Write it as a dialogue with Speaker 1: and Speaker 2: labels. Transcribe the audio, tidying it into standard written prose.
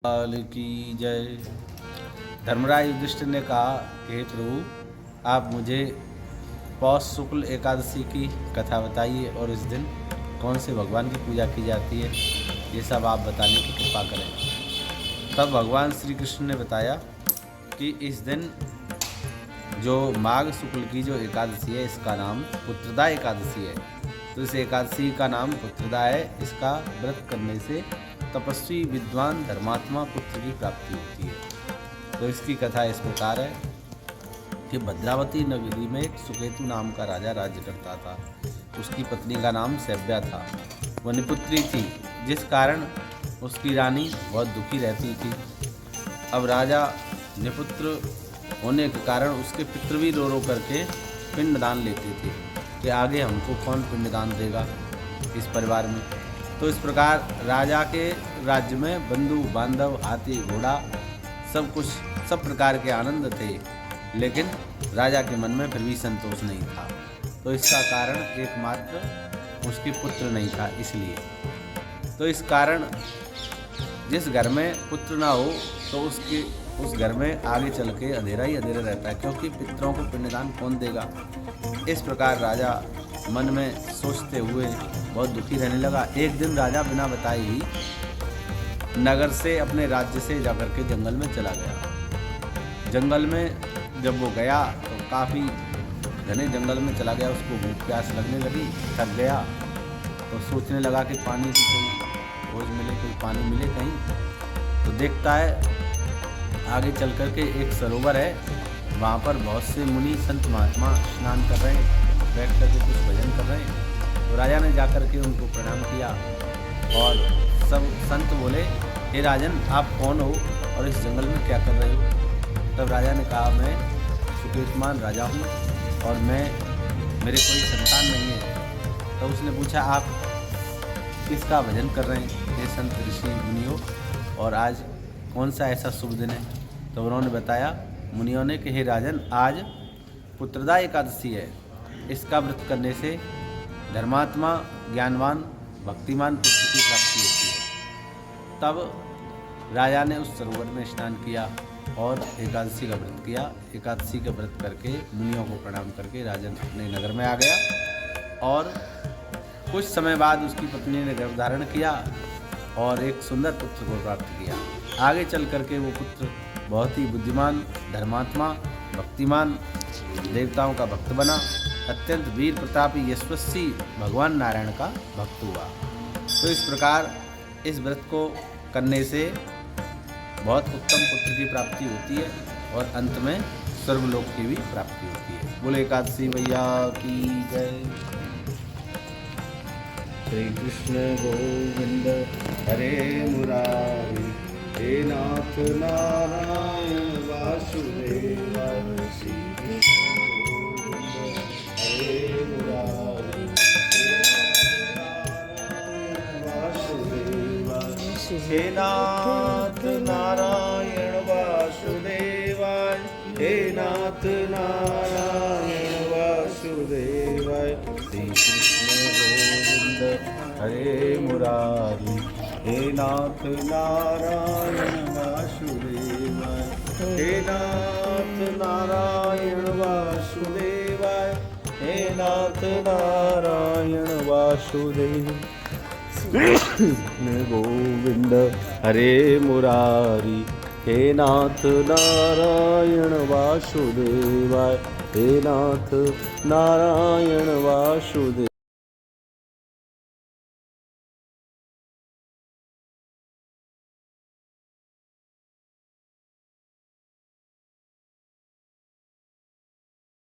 Speaker 1: लाल की जय। धर्मराज युधिष्ठिर ने कहा कि हे प्रभु, आप मुझे पौष शुक्ल एकादशी की कथा बताइए और इस दिन कौन से भगवान की पूजा की जाती है, ये सब आप बताने की कृपा करें। तब भगवान श्री कृष्ण ने बताया कि इस दिन जो माघ शुक्ल की जो एकादशी है, इसका नाम पुत्रदा एकादशी है। तो इस एकादशी का नाम पुत्रदा है। इसका व्रत करने से तपस्वी विद्वान धर्मात्मा पुत्र की प्राप्ति होती है। तो इसकी कथा इस प्रकार है कि भद्रावती नगरी में एक सुकेतु नाम का राजा राज्य करता था। उसकी पत्नी का नाम सैव्या था। वह निपुत्री थी, जिस कारण उसकी रानी बहुत दुखी रहती थी। अब राजा निपुत्र होने के कारण उसके पितृ भी रो रो करके पिंडदान लेते थे कि आगे हमको कौन पिंडदान देगा इस परिवार में। तो इस प्रकार राजा के राज्य में बंधु बांधव हाथी घोड़ा सब प्रकार के आनंद थे, लेकिन राजा के मन में फिर भी संतोष नहीं था। तो इसका कारण एकमात्र उसके पुत्र नहीं था। इसलिए तो इस कारण जिस घर में पुत्र ना हो तो उस घर में आगे चल के अंधेरा ही अंधेरा रहता है, क्योंकि पितरों को पिंडदान कौन देगा। इस प्रकार राजा मन में सोचते हुए बहुत दुखी रहने लगा। एक दिन राजा बिना बताए ही नगर से अपने राज्य से जाकर के जंगल में चला गया। जंगल में जब वो गया तो काफ़ी घने जंगल में चला गया। उसको भूख प्यास लगने लगी, थक गया तो सोचने लगा कि पानी की कोई खोज मिले, कोई पानी मिले कहीं। तो देखता है आगे चल कर के एक सरोवर है, वहाँ पर बहुत से मुनि संत महात्मा स्नान कर रहे हैं, बैठ करके कुछ भजन कर रहे हैं। तो राजा ने जाकर के उनको प्रणाम किया और सब संत बोले, हे राजन, आप कौन हो और इस जंगल में क्या कर रहे हो। तब राजा ने कहा, मैं सुकेतुमान राजा हूँ और मेरे कोई संतान नहीं है। तो उसने पूछा, आप किसका भजन कर रहे हैं हे संत ऋषि मुनियों, और आज कौन सा ऐसा शुभ दिन है। तो उन्होंने बताया मुनियों ने कि हे राजन, आज पुत्रदा एकादशी है। इसका व्रत करने से धर्मात्मा ज्ञानवान भक्तिमान पुत्र की प्राप्ति होती है। तब राजा ने उस सरोवर में स्नान किया और एकादशी का व्रत किया। एकादशी का व्रत करके मुनियों को प्रणाम करके राजन अपने नगर में आ गया और कुछ समय बाद उसकी पत्नी ने गर्भ धारण किया और एक सुंदर पुत्र को प्राप्त किया। आगे चल करके वो पुत्र बहुत ही बुद्धिमान, धर्मात्मा, भक्तिमान, देवताओं का भक्त बना। अत्यंत वीर प्रतापी यशस्वी भगवान नारायण का भक्त हुआ। तो इस प्रकार इस व्रत को करने से बहुत उत्तम पुत्र की प्राप्ति होती है और अंत में स्वर्गलोक की भी प्राप्ति होती है। बोले एकादशी मैया की जय। श्री कृष्ण गोविंद हरे मुरारी, हे नाथ नारायण वासुदेवाय। श्री कृष्ण गोविंद हरे मुरारी, हे नाथ नारायण वासुदेवाय। हे नाथ नारायण वासुदेवाय। श्री कृष्ण गोविंद हरे मुरारी, हे नाथ नारायण वासुदेवाय। हे नाथ नारायण वासुदेवाय। हे नाथ नारायण वासुदेव। कृष्ण गोविंद हरे मुरारी, हे नाथ नारायण वासुदेवाय। हे नाथ नारायण वासुदेव।